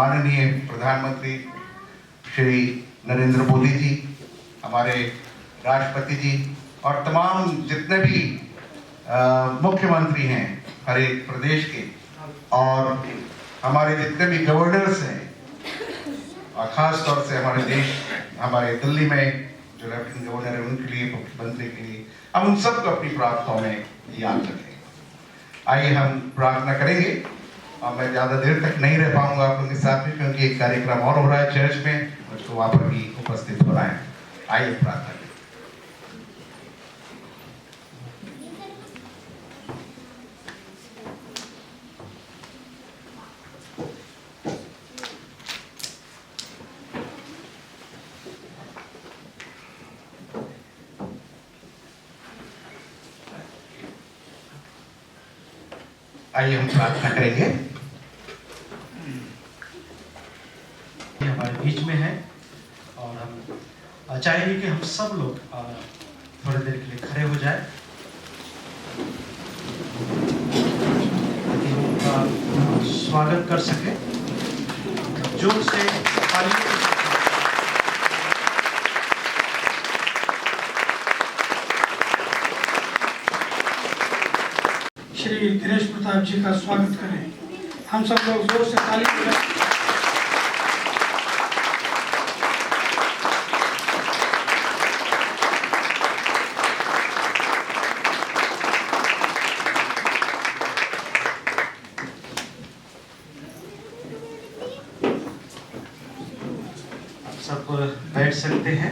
माननीय प्रधानमंत्री श्री नरेंद्र मोदी जी, हमारे राष्ट्रपति जी और तमाम जितने भी मुख्यमंत्री हैं हर एक प्रदेश के, और हमारे जितने भी गवर्नर्स हैं, और ख़ास तौर से हमारे दिल्ली में जो लेफ्टिनेंट गवर्नर है उनके लिए, मुख्यमंत्री के लिए, हम उन सबको अपनी प्रार्थनाओं में याद रखें। आइए हम प्रार्थना करेंगे। और मैं ज़्यादा देर तक नहीं रह पाऊंगा आप लोगों के साथ में, क्योंकि एक कार्यक्रम और हो रहा है चर्च में, मुझको वहाँ पर भी उपस्थित होना है। आइए प्रार्थना करें। आइए हम प्रार्थना करेंगे। हमारे बीच में है और हम चाहेंगे कि हम सब लोग थोड़ी देर के लिए खड़े हो जाए ताकि हम उनका स्वागत कर सके। जोर से तालियों के साथ श्री दिनेश प्रताप जी का स्वागत करें। हम सब लोग जोर से ताली बजाएं। आप सब बैठ सकते हैं।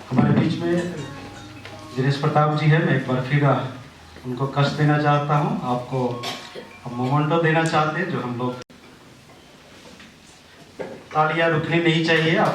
हमारे बीच में दिनेश प्रताप जी है। मैं एक बार फिर उनको कष्ट देना चाहता हूं। आपको हम मोमेंटो देना चाहते हैं जो हम लोग, तालियां रुकनी नहीं चाहिए। आप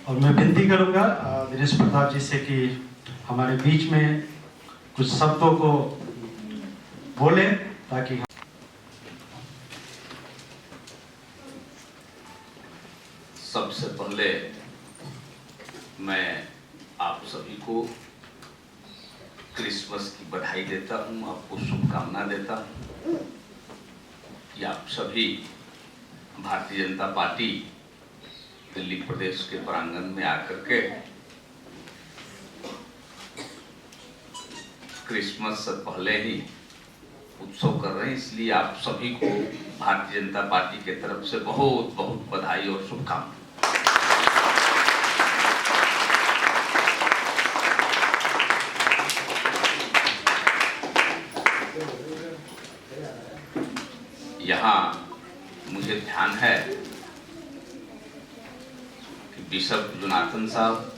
और मैं विनती करूंगा दिनेश प्रताप जी से कि हमारे बीच में कुछ शब्दों को बोले ताकि सबसे पहले मैं आप सभी को क्रिसमस की बधाई देता हूं, आपको शुभकामना देता हूं कि आप सभी भारतीय जनता पार्टी दिल्ली प्रदेश के प्रांगण में आकर के क्रिसमस से पहले ही उत्सव कर रहे हैं। इसलिए आप सभी को भारतीय जनता पार्टी के तरफ से बहुत बहुत बधाई और शुभकामनाएं। यहाँ मुझे ध्यान है बिशप जोनाथन साहब,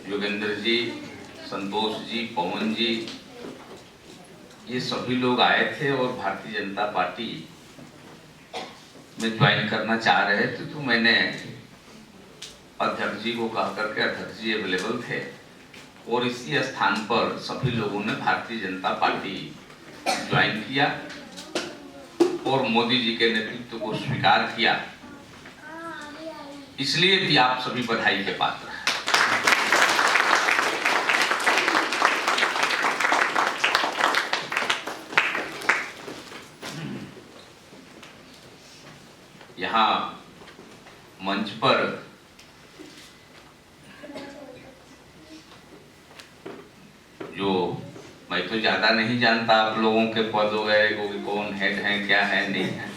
योगेंद्र जी, संतोष जी, पवन जी, ये सभी लोग आए थे और भारतीय जनता पार्टी में ज्वाइन करना चाह रहे थे। तो मैंने अध्यक्ष जी को कह करके, अध्यक्ष जी अवेलेबल थे और इसी स्थान पर सभी लोगों ने भारतीय जनता पार्टी ज्वाइन किया और मोदी जी के नेतृत्व को स्वीकार किया। इसलिए भी आप सभी बधाई के पात्र हैं। यहाँ मंच पर जो मैं तो ज़्यादा नहीं जानता आप लोगों के पद वगैरह को, कौन हेड है क्या है नहीं है,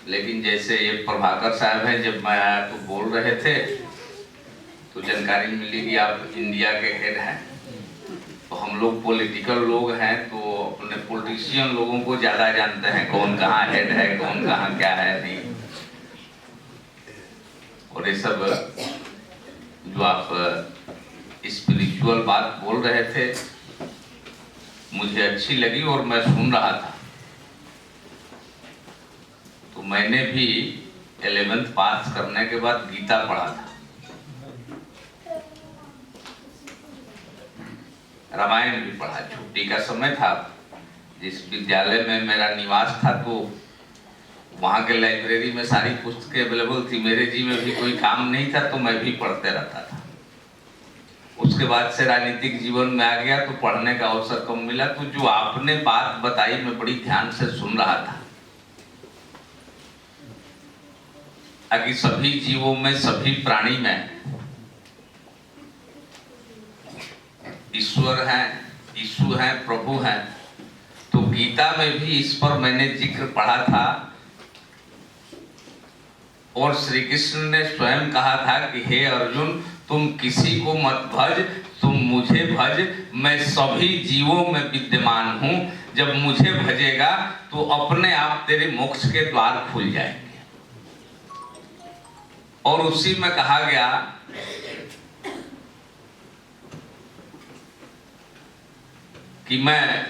लेकिन जैसे ये प्रभाकर साहब हैं, जब मैं आया तो बोल रहे थे तो जानकारी मिली कि आप इंडिया के हेड हैं। तो हम लोग पॉलिटिकल लोग हैं तो अपने पॉलिटिशियन लोगों को ज़्यादा जानते हैं कौन कहाँ हेड है, कौन कहाँ क्या है नहीं। और ये सब जो आप स्पिरिचुअल बात बोल रहे थे मुझे अच्छी लगी और मैं सुन रहा था। तो मैंने भी 11th पास करने के बाद गीता पढ़ा था, रामायण भी पढ़ा। छुट्टी का समय था, जिस विद्यालय में मेरा निवास था तो वहाँ के लाइब्रेरी में सारी पुस्तकें अवेलेबल थी। मेरे जी में भी कोई काम नहीं था तो मैं भी पढ़ते रहता था। उसके बाद से राजनीतिक जीवन में आ गया तो पढ़ने का अवसर कम मिला। तो जो आपने बात बताई मैं बड़ी ध्यान से सुन रहा था कि सभी जीवों में, सभी प्राणी में ईश्वर है, यीशु है, प्रभु है। तो गीता में भी इस पर मैंने जिक्र पढ़ा था और श्री कृष्ण ने स्वयं कहा था कि हे अर्जुन, तुम किसी को मत भज, तुम मुझे भज, मैं सभी जीवों में विद्यमान हूं। जब मुझे भजेगा तो अपने आप तेरे मोक्ष के द्वार खुल जाएंगे। और उसी में कहा गया कि मैं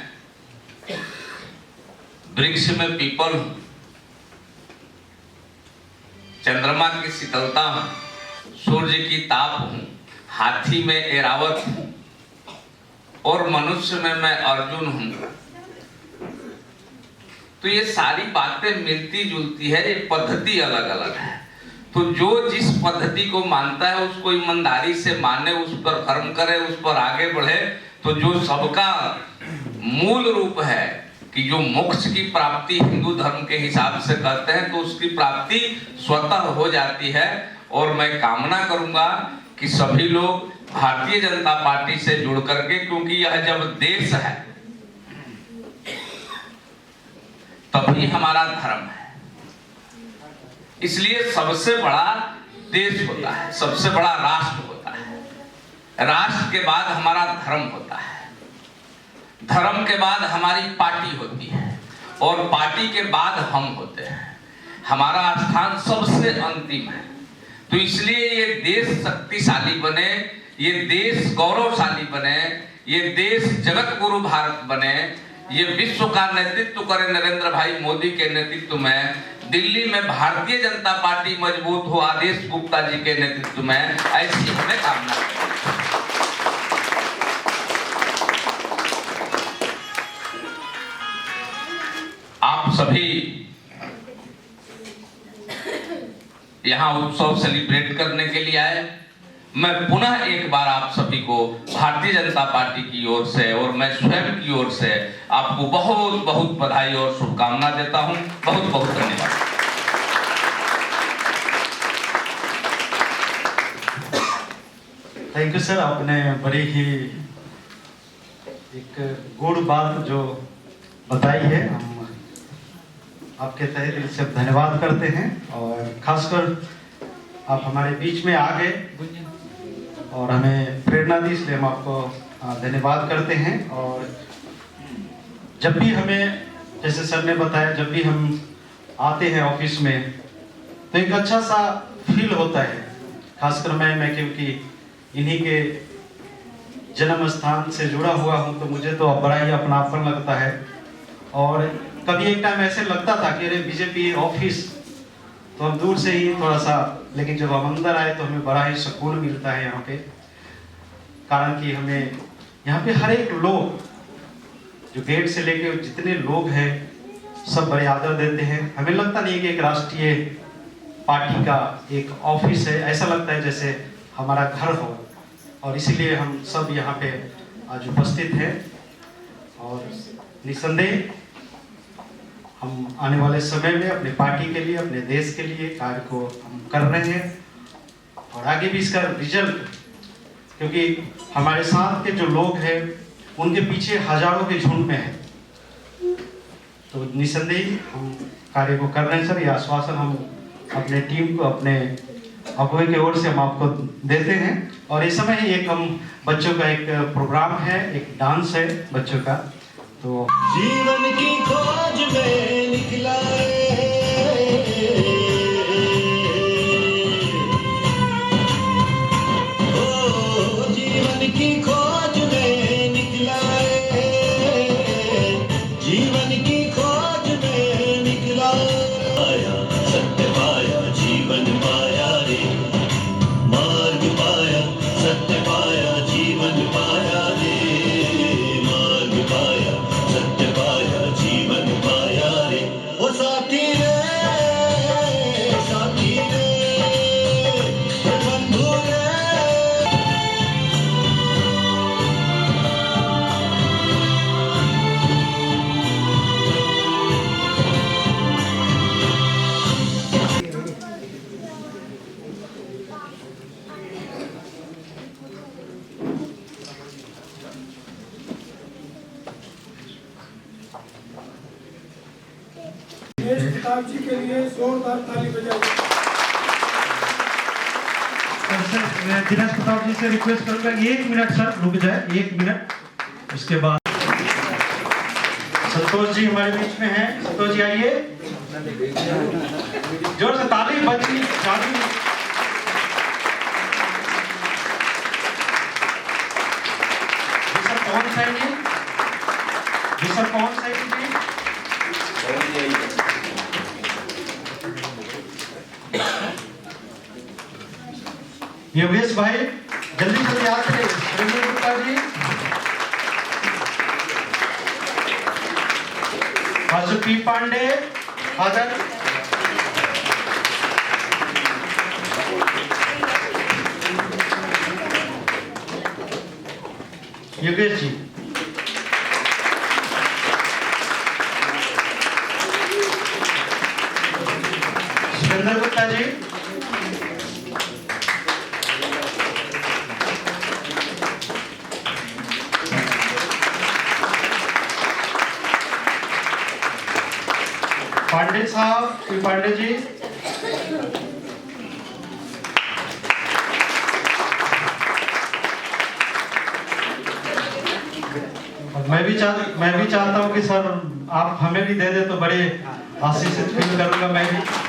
वृक्ष में पीपल हूं, चंद्रमा की शीतलता हूं, सूर्य की ताप हूं, हाथी में एरावत हूं और मनुष्य में मैं अर्जुन हूं। तो ये सारी बातें मिलती जुलती है, ये पद्धति अलग अलग है। तो जो जिस पद्धति को मानता है उसको ईमानदारी से माने, उस पर कर्म करे, उस पर आगे बढ़े। तो जो सबका मूल रूप है कि जो मोक्ष की प्राप्ति हिंदू धर्म के हिसाब से कहते हैं तो उसकी प्राप्ति स्वतः हो जाती है। और मैं कामना करूंगा कि सभी लोग भारतीय जनता पार्टी से जुड़ करके, क्योंकि यह जब देश है तभी हमारा धर्म है। इसलिए सबसे बड़ा देश होता है, सबसे बड़ा राष्ट्र होता है, राष्ट्र के बाद हमारा धर्म होता है, धर्म के बाद हमारी पार्टी होती है और पार्टी के बाद हम होते हैं। हमारा स्थान सबसे अंतिम है। तो इसलिए ये देश शक्तिशाली बने, ये देश गौरवशाली बने, ये देश जगत गुरु भारत बने, ये विश्व का नेतृत्व करे नरेंद्र भाई मोदी के नेतृत्व में। दिल्ली में भारतीय जनता पार्टी मजबूत हो आदेश गुप्ता जी के नेतृत्व में, ऐसी हमें कामना है। आप सभी यहाँ उत्सव सेलिब्रेट करने के लिए आए। मैं पुनः एक बार आप सभी को भारतीय जनता पार्टी की ओर से और मैं स्वयं की ओर से आपको बहुत बहुत बधाई और शुभकामना देता हूं। बहुत बहुत धन्यवाद। थैंक यू सर, आपने बड़ी ही एक गुड बात जो बताई है, हम आपके तहे दिल से धन्यवाद करते हैं। और खासकर आप हमारे बीच में आ गए और हमें प्रेरणा दी, इसलिए हम आपको धन्यवाद करते हैं। और जब भी हमें, जैसे सर ने बताया, जब भी हम आते हैं ऑफिस में तो एक अच्छा सा फील होता है। खासकर मैं क्योंकि इन्हीं के जन्म स्थान से जुड़ा हुआ हूं तो मुझे तो बड़ा ही अपनापन लगता है। और कभी एक टाइम ऐसे लगता था कि अरे बीजेपी ऑफिस तो हम दूर से ही थोड़ा सा, लेकिन जब हम अंदर आए तो हमें बड़ा ही सुकून मिलता है यहाँ पे। कारण कि हमें यहाँ पे हर एक लोग, जो गेट से लेके जितने लोग हैं, सब बड़े आदर देते हैं। हमें लगता नहीं कि एक राष्ट्रीय पार्टी का एक ऑफिस है, ऐसा लगता है जैसे हमारा घर हो। और इसीलिए हम सब यहाँ पे आज उपस्थित हैं। और निसंदेह हम आने वाले समय में अपने पार्टी के लिए, अपने देश के लिए कार्य को हम कर रहे हैं। और आगे भी इसका रिजल्ट क्योंकि हमारे साथ के जो लोग हैं उनके पीछे हजारों के झुंड में है। तो निसंदेह हम कार्य को कर रहे हैं सर। ये आश्वासन हम अपने टीम को, अपने अगुवे की ओर से हम आपको देते हैं। और इस समय ही एक हम बच्चों का एक प्रोग्राम है, एक डांस है बच्चों का। तो जीवन की खोज में निकला जीवन की खोज में निकला जीवन की खोज में निकला पाया सत्य पाया जीवन पाया रे मार्ग पाया सत्य पाया जीवन पाया रे मार्ग पाया सत्य पाया जीवन पाया रे ओ साथी रे बंधु रे। देश प्रताप जी के लिए जोरदार ताली बजाइए। दिनेश प्रताप जी से रिक्वेस्ट करूंगा 1 मिनट सर रुक जाए, 1 मिनट। उसके बाद संतोष जी हमारे बीच में हैं। संतोष जी आइए, जोर से ताली बजनी चाहिए। सर कौन सा है जी? सर कौन सा है जी? योगेश भाई जल्दी जल्दी आते हैं। Premchand Gupta ji, master P Pandey, father Yogesh ji, Surendra Gupta ji, Pandey sahab, P Pandey ji, मैं भी चाहता हूं कि सर आप हमें भी दे दे तो बड़े आशीषित फील करूंगा मैं भी।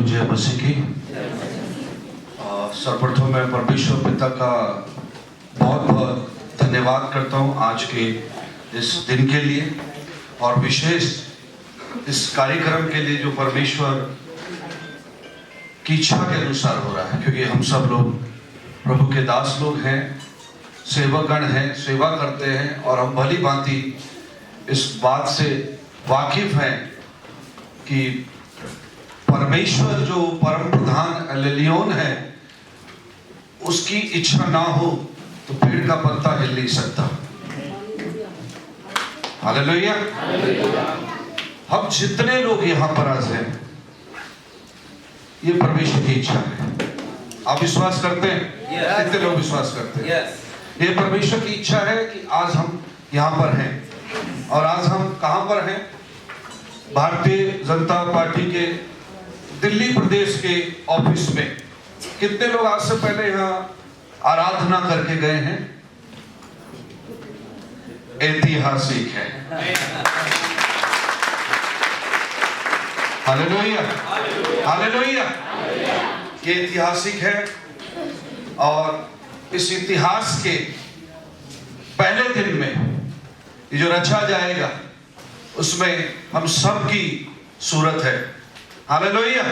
जय मसीह की। सर्वप्रथम मैं परमेश्वर पिता का बहुत बहुत धन्यवाद करता हूँ आज के इस दिन के लिए और विशेष इस कार्यक्रम के लिए जो परमेश्वर की इच्छा के अनुसार हो रहा है, क्योंकि हम सब लोग प्रभु के दास लोग हैं, सेवकगण हैं, सेवा करते हैं और हम भली भांति इस बात से वाकिफ हैं कि परमेश्वर जो परम प्रधान एलेलियोन है उसकी इच्छा ना हो तो पेड़ का पत्ता हिल नहीं सकता। हालेलुया। हम जितने लोग यहाँ पर आज हैं ये परमेश्वर की इच्छा है। आप विश्वास करते हैं? कितने लोग विश्वास करते हैं? ये परमेश्वर की इच्छा है कि आज हम यहाँ पर हैं। और आज हम कहाँ पर हैं? भारतीय जनता पार्टी के दिल्ली प्रदेश के ऑफिस में। कितने लोग आज से पहले यहाँ आराधना करके गए हैं? ऐतिहासिक है। Hallelujah, hallelujah. ये ऐतिहासिक है और इस इतिहास के पहले दिन में ये जो रचा जाएगा उसमें हम सब की सूरत है। हालेलुया।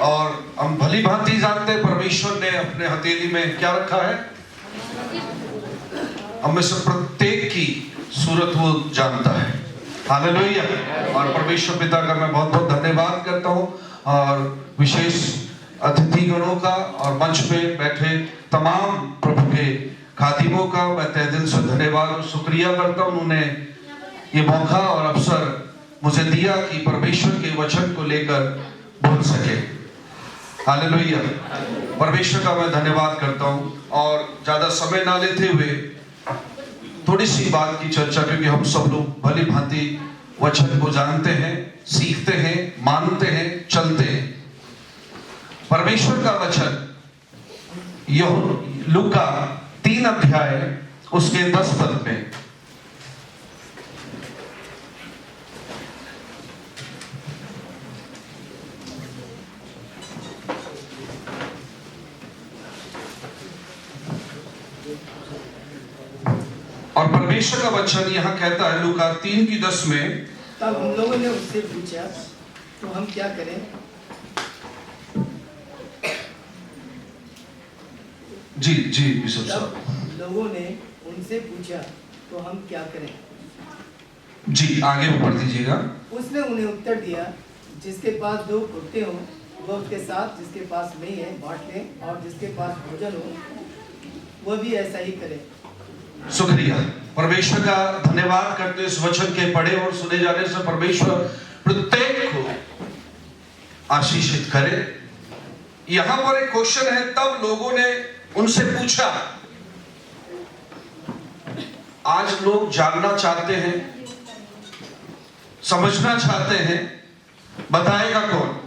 और हम भली भांति जानते हैं परमेश्वर ने अपने हथेली में क्या रखा है, हम में से प्रत्येक की सूरत वो जानता है। हालेलुया। और परमेश्वर पिता का मैं बहुत बहुत धन्यवाद करता हूँ, और विशेष अतिथिगणों का और मंच पे बैठे तमाम प्रभु के खादिमों का मैं तहे दिल से धन्यवाद और शुक्रिया करता हूँ। उन्होंने ये मौका और अवसर मुझे दिया कि परमेश्वर के वचन को लेकर बोल सके। हालेलुया। परमेश्वर का मैं धन्यवाद करता हूँ, और ज्यादा समय ना लेते हुए थोड़ी सी बात की चर्चा, क्योंकि हम सब लोग भली भांति वचन को जानते हैं, सीखते हैं, मानते हैं, चलते हैं। परमेश्वर का वचन लूका 3 अध्याय उसके 10 पद में, और परमेश्वर का वचन यहाँ कहता है लूका 3:10 में, तब हम लोगों ने उससे पूछा तो हम क्या करें। जी बिशप तब साहब। लोगों ने उनसे पूछा तो हम क्या करें। जी आगे भी पढ़ दीजिएगा। उसने उन्हें उत्तर दिया, जिसके पास 2 कुत्ते हों वह उसके साथ, जिसके पास नहीं है बांट ले, और जिसके पास भोजन हो वह भी ऐसा ही करे। शुक्रिया। परमेश्वर का धन्यवाद करते इस वचन के पढ़े और सुने जाने से परमेश्वर प्रत्येक को आशीषित करे। यहां पर एक क्वेश्चन है, तब लोगों ने उनसे पूछा। आज लोग जानना चाहते हैं, समझना चाहते हैं, बताएगा कौन।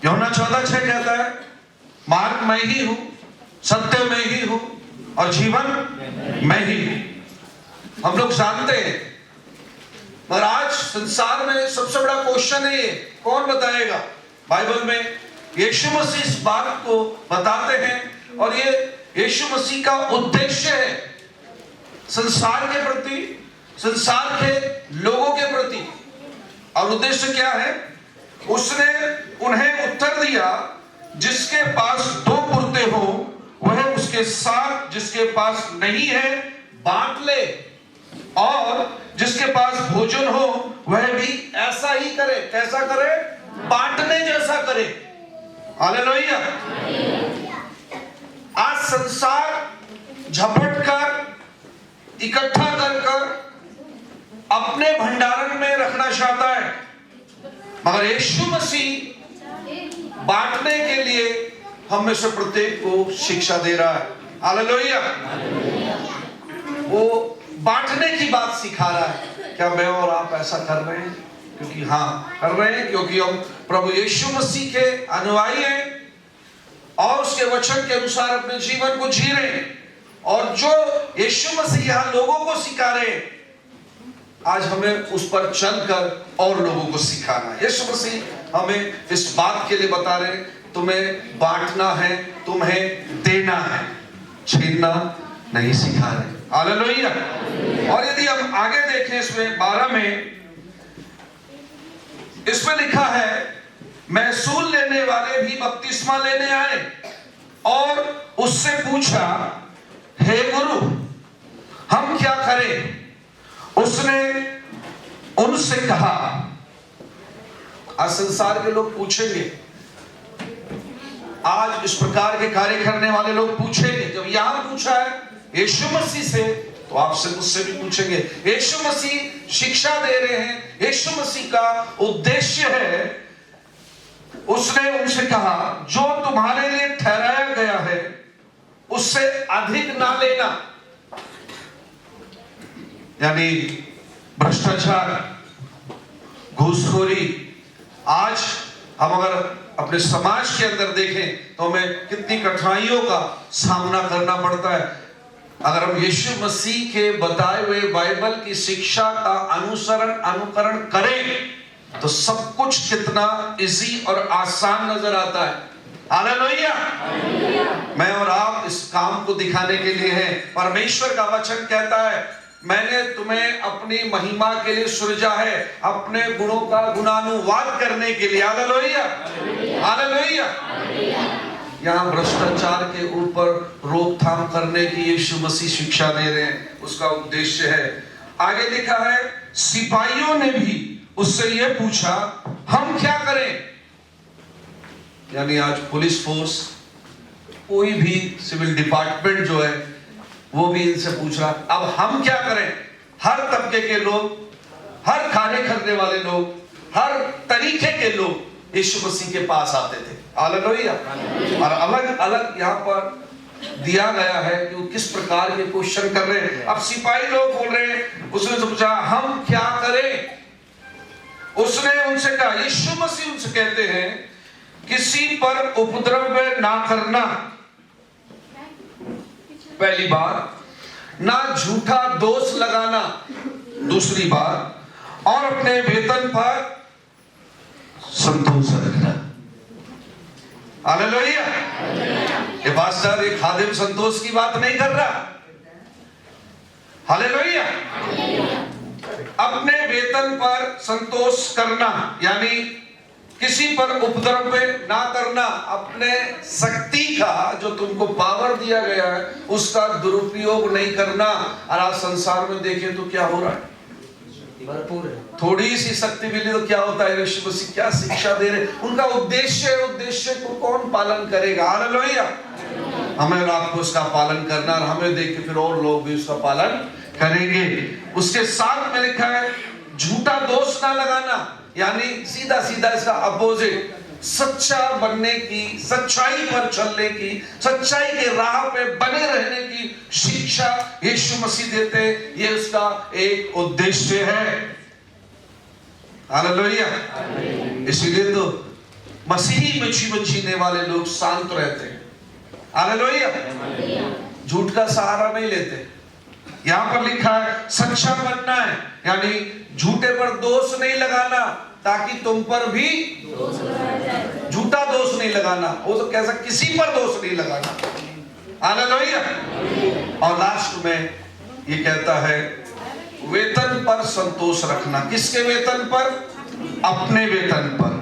यूहन्ना 14:6 कहता है, मार्ग मैं ही हूं, सत्य मैं ही हूं और जीवन मैं ही हूं। हम लोग जानते हैं, मगर आज संसार में सबसे बड़ा क्वेश्चन है ये, कौन बताएगा। बाइबल में यीशु मसीह इस बात को बताते हैं, और ये यीशु मसीह का उद्देश्य है संसार के प्रति, संसार के लोगों के प्रति। और उद्देश्य क्या है, उसने उन्हें उत्तर दिया, जिसके पास 2 कुर्ते हो वह उसके साथ, जिसके पास नहीं है बांट ले, और जिसके पास भोजन हो वह भी ऐसा ही करे। कैसा करे, बांटने जैसा करे। हालेलुया। आज संसार झपट कर, इकट्ठा कर अपने भंडारण में रखना चाहता है, मगर यीशु मसीह बांटने के लिए हम में से प्रत्येक को शिक्षा दे रहा है। हालेलुया। वो बांटने की बात सिखा रहा है। क्या मैं और आप ऐसा कर रहे हैं? क्योंकि हाँ कर रहे हैं, क्योंकि हम प्रभु यीशु मसीह के अनुयायी हैं और उसके वचन के अनुसार अपने जीवन को जी रहे हैं। और जो यीशु मसीह यहाँ लोगों को सिखा रहे हैं, आज हमें उस पर चलकर और लोगों को सिखाना है। यीशु मसीह हमें इस बात के लिए बता रहे हैं, तुम्हें बांटना है, तुम्हें देना है, छीनना नहीं सिखा रहे। हालेलुया। और यदि हम आगे देखें इसमें 12 में, इसमें लिखा है, महसूल लेने वाले भी बपतिस्मा लेने आए और उससे पूछा, हे गुरु हम क्या करें। उसने उनसे कहा, आज संसार के लोग पूछेंगे, आज इस प्रकार के कार्य करने वाले लोग पूछेंगे। जब यहां पूछा है यीशु मसीह से, तो आपसे मुझसे भी पूछेंगे। यीशु मसीह शिक्षा दे रहे हैं, यीशु मसीह का उद्देश्य है। उसने उनसे कहा, जो तुम्हारे लिए ठहराया गया है उससे अधिक ना लेना। यानी भ्रष्टाचार, घूसखोरी, आज हम अगर अपने समाज के अंदर देखें तो हमें कितनी कठिनाइयों का सामना करना पड़ता है। अगर हम यीशु मसीह के बताए हुए बाइबल की शिक्षा का अनुकरण करें तो सब कुछ कितना इजी और आसान नजर आता है। हालेलुया। मैं और आप इस काम को दिखाने के लिए हैं। परमेश्वर का वचन कहता है, मैंने तुम्हें अपनी महिमा के लिए सृजा है, अपने गुणों का गुणानुवाद करने के लिए। Hallelujah, hallelujah. यहाँ भ्रष्टाचार के ऊपर रोकथाम करने की यीशु मसीह शिक्षा दे रहे हैं, उसका उद्देश्य है। आगे लिखा है, सिपाहियों ने भी उससे यह पूछा, हम क्या करें? यानी आज पुलिस फोर्स, कोई भी सिविल डिपार्टमेंट जो है, वो भी इनसे पूछ रहा, अब हम क्या करें? हर तबके के लोग, हर खाने खरीदने वाले लोग, हर तरीके के लोग यीशु मसीह के पास आते थे। हालेलुया। और अलग अलग यहाँ पर दिया गया है कि वो किस प्रकार के क्वेश्चन कर रहे हैं। अब सिपाही लोग बोल रहे हैं, उसने पूछा हम क्या करें? उसने उनसे कहा, यीशु मसीह उनसे कहते हैं, किसी पर उपद्रव ना करना, पहली बात, ना झूठा दोष लगाना, दूसरी बात, और अपने वेतन पर संतोष रखना। हालेलुया। ये पास्टर, एक खादिम संतोष की बात नहीं कर रहा। हालेलुया। अपने वेतन पर संतोष करना, यानी किसी पर उपद्रव ना करना, अपने शक्ति का जो तुमको पावर दिया गया है उसका दुरुपयोग नहीं करना। और आज संसार में देखें तो क्या हो रहा है, थोड़ी सी शक्ति मिली तो क्या होता है। यीशु मसीह क्या शिक्षा दे रहे, उनका उद्देश्य को कौन पालन करेगा? हालेलुया। हमें और आपको उसका पालन करना, और हमें देख के फिर और लोग भी उसका पालन करेंगे। उसके साथ में लिखा है, झूठा दोष ना लगाना, यानी सीधा सीधा इसका अपोजिट, सच्चा बनने की, सच्चाई पर चलने की, सच्चाई के राह पे बने रहने की शिक्षा यीशु मसीह देते हैं। ये उसका एक उद्देश्य है। हालेलुया। इसीलिए तो मसीही में जीवन जीने वाले लोग शांत रहते हैं। हालेलुया। झूठ का सहारा नहीं लेते। यहाँ पर लिखा है सच्चा बनना है, यानी झूठे पर दोष नहीं लगाना, ताकि तुम पर भी झूठा दोष नहीं लगाना। वो तो कैसा, किसी पर दोष नहीं लगाना। हालेलुया। और लास्ट में ये कहता है वेतन पर संतोष रखना। किसके वेतन पर? अपने वेतन पर।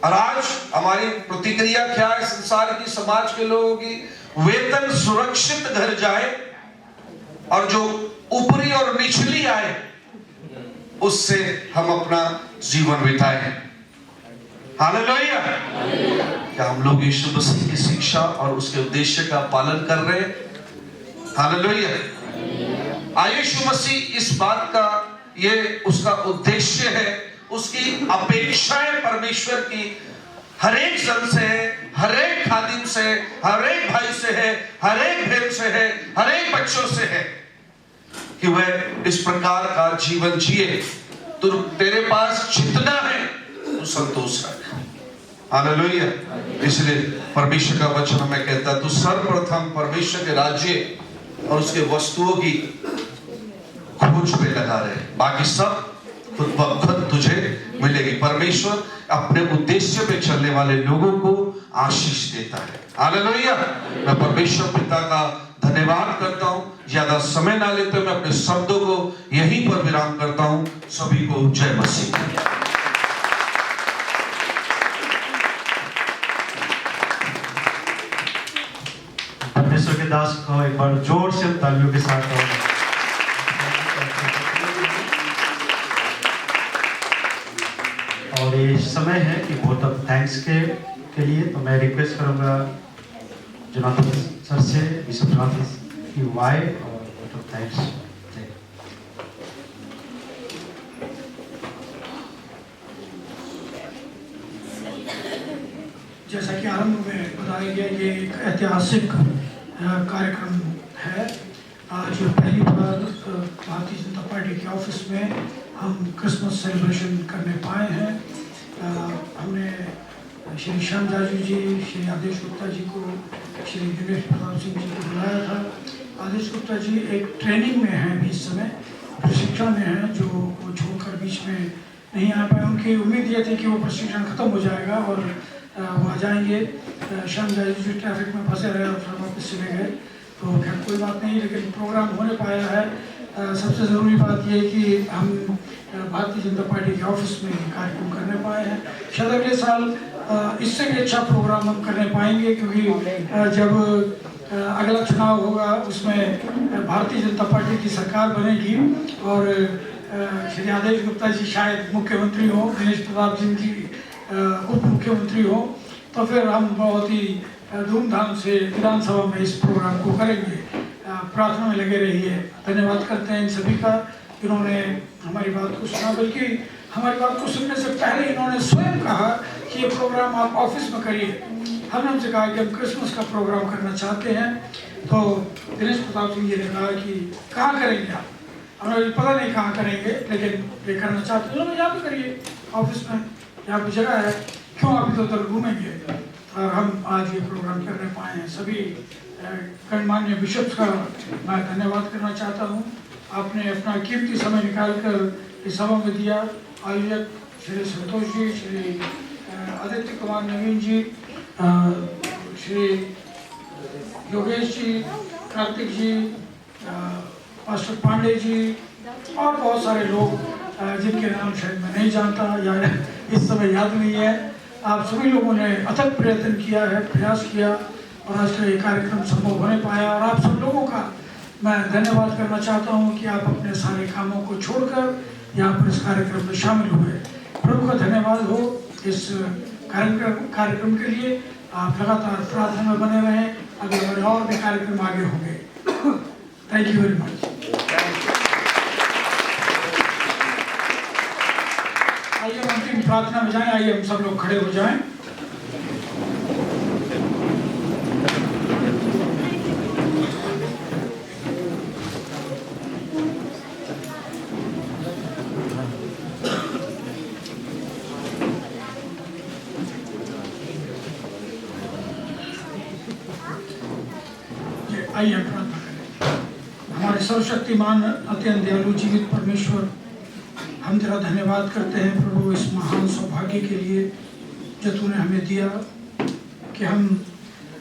और आज हमारी प्रतिक्रिया क्या है संसार की, समाज के लोगों की? वेतन सुरक्षित घर जाए और जो ऊपरी और निचली आए उससे हम अपना जीवन बिताएं। हालेलुया। क्या हम लोग यीशु मसीह की शिक्षा और उसके उद्देश्य का पालन कर रहे हैं? हालेलुया। यीशु मसीह इस बात का, ये उसका उद्देश्य है, उसकी अपेक्षाएं परमेश्वर की हर एक जन से है, हर एक खादिम से, हर एक भाई से है, हर एक बहन से है, हर एक बच्चों से है कि वह इस प्रकार का जीवन जिए। तो तेरे पास जितना है तू संतोष रख। हालेलुया। इसलिए परमेश्वर का वचन हमें कहता है, तू सर्वप्रथम परमेश्वर के राज्य और उसके वस्तुओं की खोज पे लगा रहे, बाकी सब खुद ब खुद तुझे मिलेगी। परमेश्वर अपने उद्देश्य पे चलने वाले लोगों को आशीष देता है। हालेलुया। मैं परमेश्वर पिता का धन्यवाद करता हूं। ज्यादा समय ना लेते मैं अपने शब्दों को यहीं पर विराम करता हूं। सभी को जय मसीह। परमेश्वर के दास को एक बार जोर से तालियों के साथ और ये समय है कि वोट ऑफ थैंक्स के लिए तो मैं रिक्वेस्ट करूंगा जोनाथन सर से, बिशप जोनाथन की वाइफ और वोट ऑफ थैंक्स। जैसा कि आरंभ में बताया गया, ये एक ऐतिहासिक कार्यक्रम है। आज पहली बार भारतीय जनता पार्टी के ऑफिस में हम क्रिसमस सेलिब्रेशन करने पाए हैं। हमने श्री श्याम जाजू जी, श्री आदेश गुप्ता जी को, श्री दिनेश प्रताप सिंह जी को बुलाया था। आदेश गुप्ता जी एक ट्रेनिंग में हैं, भी इस समय प्रशिक्षण में हैं, जो वो छोड़कर बीच में नहीं आ पाए। उनकी उम्मीद ये थी कि वो प्रशिक्षण खत्म हो जाएगा और वो आ जाएंगे। श्याम जाजू जी ट्रैफिक में फंसे रहे और फिर वापस चले गए, तो खैर कोई बात नहीं, लेकिन प्रोग्राम होने पाया है। सबसे ज़रूरी बात ये है कि हम भारतीय जनता पार्टी के ऑफिस में कार्यक्रम करने पाए हैं। शायद अगले साल इससे भी अच्छा प्रोग्राम हम करने पाएंगे, क्योंकि जब अगला चुनाव होगा उसमें भारतीय जनता पार्टी की सरकार बनेगी और श्री आदेश गुप्ता जी शायद मुख्यमंत्री हो, दिनेश प्रताप सिंह जी उप मुख्यमंत्री हो, तो फिर हम बहुत ही धूमधाम से विधानसभा में इस प्रोग्राम को करेंगे। प्रार्थना में लगे रहिए। धन्यवाद करते हैं इन सभी का, इन्होंने हमारी बात को सुना, बल्कि हमारी बात को सुनने से पहले इन्होंने स्वयं कहा कि ये प्रोग्राम आप ऑफिस में करिए। हमने उनसे कहा कि हम क्रिसमस का प्रोग्राम करना चाहते हैं, तो दिनेश प्रताप सिंह जी ने कहा कि कहाँ करेंगे आप? हमें पता नहीं कहाँ करेंगे, लेकिन ये करना चाहते हैं, चलो यहाँ पे करिए, ऑफिस में, यहाँ पे जगह है, क्यों आप इधर उधर घूमेंगे? और हम आज ये प्रोग्राम करने पाए हैं। सभी गणमान्य बिशप्स का मैं धन्यवाद करना चाहता हूँ। आपने अपना कीमती समय निकाल कर इस सभा में दिया। आयोजक श्री संतोष जी, श्री आदित्य कुमार नवीन जी, श्री योगेश जी, कार्तिक जी, मास्टर पांडे जी और बहुत सारे लोग जिनके नाम शायद मैं नहीं जानता या इस समय याद नहीं है। आप सभी लोगों ने अथक प्रयत्न किया है, प्रयास किया और आज का ये कार्यक्रम संभव होने पाया। और आप सब लोगों का मैं धन्यवाद करना चाहता हूँ कि आप अपने सारे कामों को छोड़कर यहाँ पर इस कार्यक्रम में शामिल हुए। प्रभु का धन्यवाद हो इस कार्यक्रम के लिए। आप लगातार प्रार्थना में बने रहें, अगले बार और भी कार्यक्रम आगे होंगे। Thank you very much. आइए हम अंतिम प्रार्थना में जाएं। आइए हम सब लोग खड़े हो जाएं। आइए हम प्रार्थना करें। हमारे सर्वशक्तिमान अत्यंत दयालु जीवित परमेश्वर, हम तेरा धन्यवाद करते हैं प्रभु इस महान सौभाग्य के लिए जो तूने हमें दिया कि हम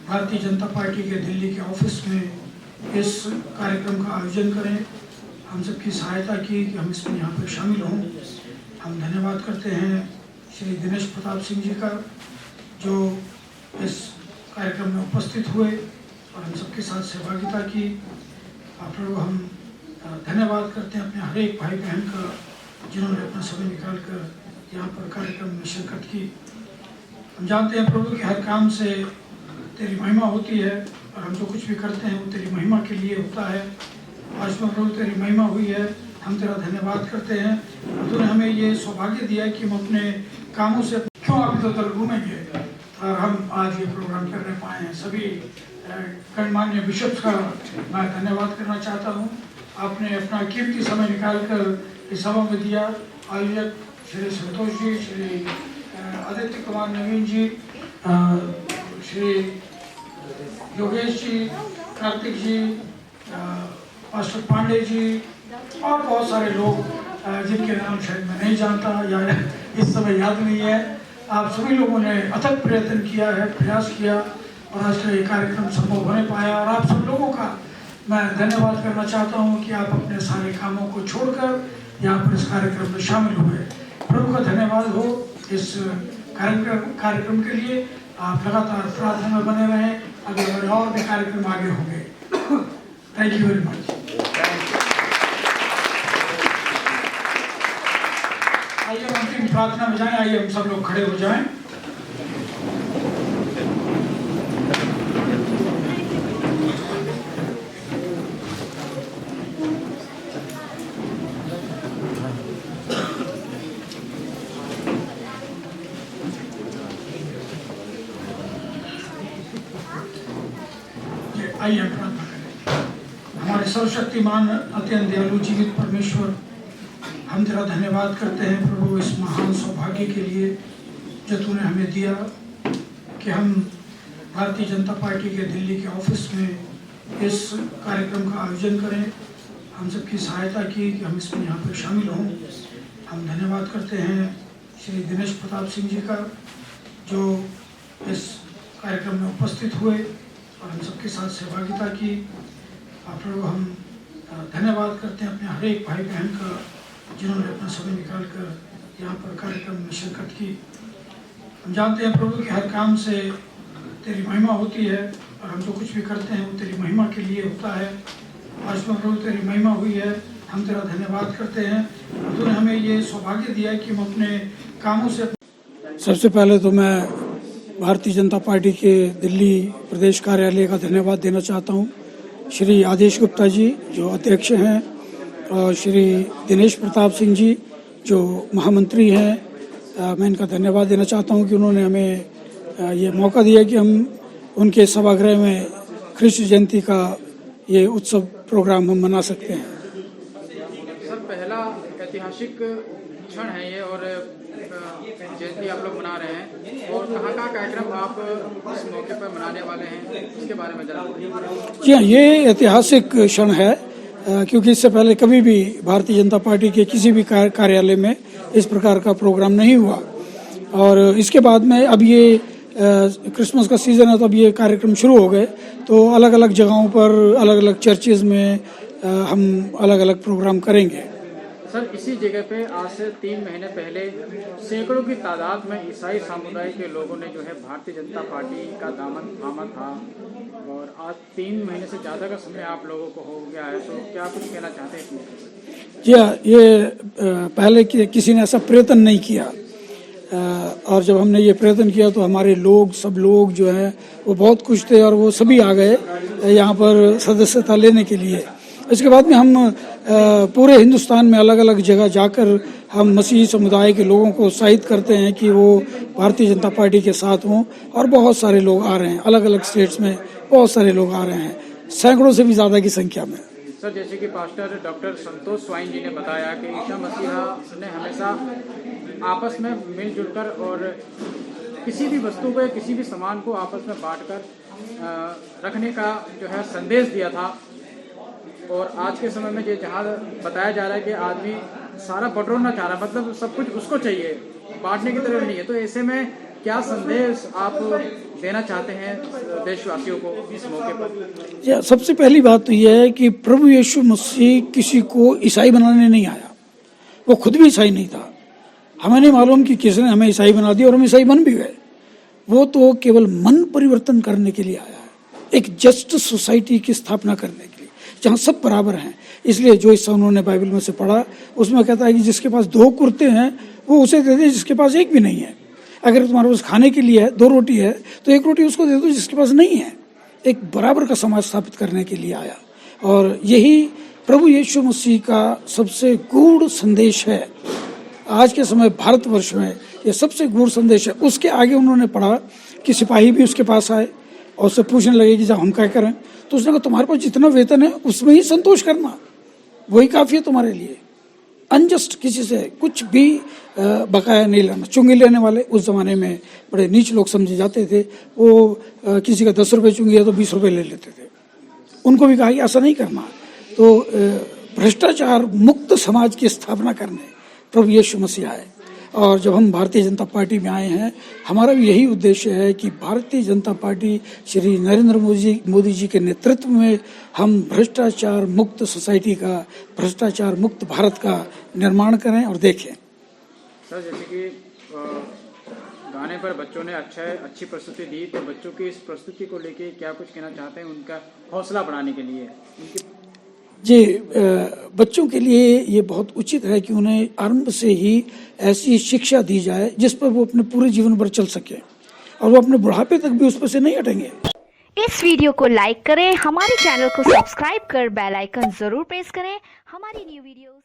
भारतीय जनता पार्टी के दिल्ली के ऑफिस में इस कार्यक्रम का आयोजन करें। हम सबकी सहायता की कि हम इसमें यहाँ पर शामिल हों। हम धन्यवाद करते हैं श्री दिनेश प्रताप सिंह जी का जो इस कार्यक्रम में उपस्थित हुए और हम सबके साथ सहभागिता की। प्रभु हम धन्यवाद करते हैं अपने हर एक भाई बहन का जिन्होंने अपना समय निकाल कर यहाँ पर कार्यक्रम में शिरकत की। हम जानते हैं प्रभु कि हर काम से तेरी महिमा होती है और हम जो कुछ भी करते हैं वो तेरी महिमा के लिए होता है। आज में प्रभु तेरी महिमा हुई है, हम तेरा धन्यवाद करते हैं। तूने हमें ये सौभाग्य दिया कि हम अपने कामों से क्यों आप इधर उधर घूमेंगे, और हम आज ये प्रोग्राम करने पाए हैं। सभी गणमान्य बिशप्स का मैं धन्यवाद करना चाहता हूँ। आपने अपना कीमती समय निकाल कर इस सभा में दिया। आयोजक श्री संतोष जी, श्री आदित्य कुमार नवीन जी, श्री योगेश जी, कार्तिक जी, मास्टर पांडे जी और बहुत सारे लोग जिनके नाम शायद मैं नहीं जानता या इस समय याद नहीं है। आप सभी लोगों ने अथक प्रयत्न किया है, प्रयास किया और आज का ये कार्यक्रम संभव होने पाया। और आप सब लोगों का मैं धन्यवाद करना चाहता हूँ कि आप अपने सारे कामों को छोड़कर यहाँ पर इस कार्यक्रम में शामिल हुए। प्रभु का धन्यवाद हो इस कार्यक्रम के लिए। आप लगातार प्रार्थना में बने रहें, अगले बार और भी कार्यक्रम आगे होंगे। Thank you very much. आइए हम अंतिम प्रार्थना में जाएं। आइए हम सब लोग खड़े हो जाएं। आइए हम प्रार्थना करें। हमारे सर्वशक्तिमान अत्यंत दयालु जीवित परमेश्वर, हम तेरा धन्यवाद करते हैं प्रभु इस महान सौभाग्य के लिए जो तूने हमें दिया कि हम भारतीय जनता पार्टी के दिल्ली के ऑफिस में इस कार्यक्रम का आयोजन करें। हम सबकी सहायता की कि हम इसमें यहाँ पर शामिल हों। हम धन्यवाद करते हैं श्री दिनेश प्रताप सिंह जी का जो इस कार्यक्रम में उपस्थित हुए और हम सबके साथ सहभागिता की। प्रभु हम धन्यवाद करते हैं अपने हर एक भाई बहन का जिन्होंने अपना समय निकाल कर यहाँ पर कार्यक्रम में शिरकत की। हम जानते हैं प्रभु के हर काम से तेरी महिमा होती है और हम जो कुछ भी करते हैं वो तेरी महिमा के लिए होता है। आज में प्रभु तेरी महिमा हुई है, हम तेरा धन्यवाद करते हैं। तूने हमें ये सौभाग्य दिया है कि हम अपने कामों से। सबसे पहले तो मैं भारतीय जनता पार्टी के दिल्ली प्रदेश कार्यालय का धन्यवाद देना चाहता हूँ। श्री आदेश गुप्ता जी जो अध्यक्ष हैं और श्री दिनेश प्रताप सिंह जी जो महामंत्री हैं, मैं इनका धन्यवाद देना चाहता हूँ कि उन्होंने हमें ये मौका दिया कि हम उनके सभागृह में कृष्ण जयंती का ये उत्सव प्रोग्राम हम मना सकते हैं। सर, पहला ऐतिहासिक क्षण है ये और जयंती आप लोग मना रहे हैं और कहाँ कार्यक्रम आप इस मौके पर मनाने वाले हैं, इसके बारे में जरा बताइए। जी हाँ, ये ऐतिहासिक क्षण है क्योंकि इससे पहले कभी भी भारतीय जनता पार्टी के किसी भी कार्यालय में इस प्रकार का प्रोग्राम नहीं हुआ और इसके बाद में अब ये क्रिसमस का सीजन है तो अब ये कार्यक्रम शुरू हो गए, तो अलग अलग जगहों पर अलग अलग चर्चेज में हम अलग अलग प्रोग्राम करेंगे। सर, इसी जगह पे आज से 3 महीने पहले सैकड़ों की तादाद में ईसाई समुदाय के लोगों ने जो है भारतीय जनता पार्टी का दामन थामा था और आज 3 महीने से ज़्यादा का समय आप लोगों को हो गया है, तो क्या कुछ कहना चाहते हैं? जी हाँ, ये पहले किसी ने ऐसा प्रयत्न नहीं किया और जब हमने ये प्रयत्न किया तो हमारे लोग सब लोग जो है वो बहुत खुश थे और वो सभी आ गए यहाँ पर सदस्यता लेने के लिए। इसके बाद में हम पूरे हिंदुस्तान में अलग अलग जगह जाकर हम मसीही समुदाय के लोगों को उत्साहित करते हैं कि वो भारतीय जनता पार्टी के साथ हों और बहुत सारे लोग आ रहे हैं, अलग अलग स्टेट्स में बहुत सारे लोग आ रहे हैं, सैकड़ों से भी ज़्यादा की संख्या में। सर, जैसे कि पास्टर डॉक्टर संतोष स्वाइन जी ने बताया कि ईसा मसीहा ने हमेशा आपस में मिलजुल कर और किसी भी वस्तु को या किसी भी सामान को आपस में बांटकर रखने का जो है संदेश दिया था और आज के समय में ये जहाँ बताया जा रहा है कि आदमी सारा बटोरना चाह रहा है, मतलब सब कुछ उसको चाहिए, बांटने की तरफ नहीं है, तो ऐसे में क्या संदेश आप देना चाहते हैं देशवासियों को इस मौके पर? सबसे पहली बात तो यह है कि प्रभु यीशु मसीह किसी को ईसाई बनाने नहीं आया, वो खुद भी ईसाई नहीं था। हमें नहीं मालूम कि किसने हमें ईसाई बना दिया और हम ईसाई बन भी गए। वो तो केवल मन परिवर्तन करने के लिए आया है, एक जस्ट सोसाइटी की स्थापना करने के लिए जहाँ सब बराबर हैं। इसलिए जो हिस्सा उन्होंने बाइबल में से पढ़ा उसमें कहता है कि जिसके पास 2 कुर्ते हैं वो उसे दे दे जिसके पास एक भी नहीं है। अगर तुम्हारे पास खाने के लिए है 2 रोटी है तो 1 रोटी उसको दे दो जिसके पास नहीं है। एक बराबर का समाज स्थापित करने के लिए आया और यही प्रभु यीशु मसीह का सबसे गूढ़ संदेश है। आज के समय भारतवर्ष में ये सबसे गूढ़ संदेश है। उसके आगे उन्होंने पढ़ा कि सिपाही भी उसके पास आए और उससे पूछने लगे कि जब हम क्या करें, तो उसने कहा तुम्हारे पास जितना वेतन है उसमें ही संतोष करना, वही काफ़ी है तुम्हारे लिए। अनजस्ट किसी से कुछ भी बकाया नहीं लेना। चुंगी लेने वाले उस ज़माने में बड़े नीच लोग समझे जाते थे। वो किसी का 10 रुपये चुंगी है तो 20 रुपये ले लेते थे। उनको भी कहा कि ऐसा नहीं करना। तो भ्रष्टाचार मुक्त समाज की स्थापना करने प्रभु यीशु मसीह आए और जब हम भारतीय जनता पार्टी में आए हैं हमारा भी यही उद्देश्य है कि भारतीय जनता पार्टी श्री नरेंद्र मोदी जी के नेतृत्व में हम भ्रष्टाचार मुक्त सोसाइटी का, भ्रष्टाचार मुक्त भारत का निर्माण करें और देखें। सर, जैसे कि गाने पर बच्चों ने अच्छी प्रस्तुति दी, तो बच्चों की इस प्रस्तुति को लेके क्या कुछ कहना चाहते हैं उनका हौसला बढ़ाने के लिए? जी, बच्चों के लिए ये बहुत उचित है कि उन्हें आरंभ से ही ऐसी शिक्षा दी जाए जिस पर वो अपने पूरे जीवन भर चल सके और वो अपने बुढ़ापे तक भी उस पर से नहीं हटेंगे। इस वीडियो को लाइक करें, हमारे चैनल को सब्सक्राइब कर बेल आइकन जरूर प्रेस करें हमारी न्यू वीडियोस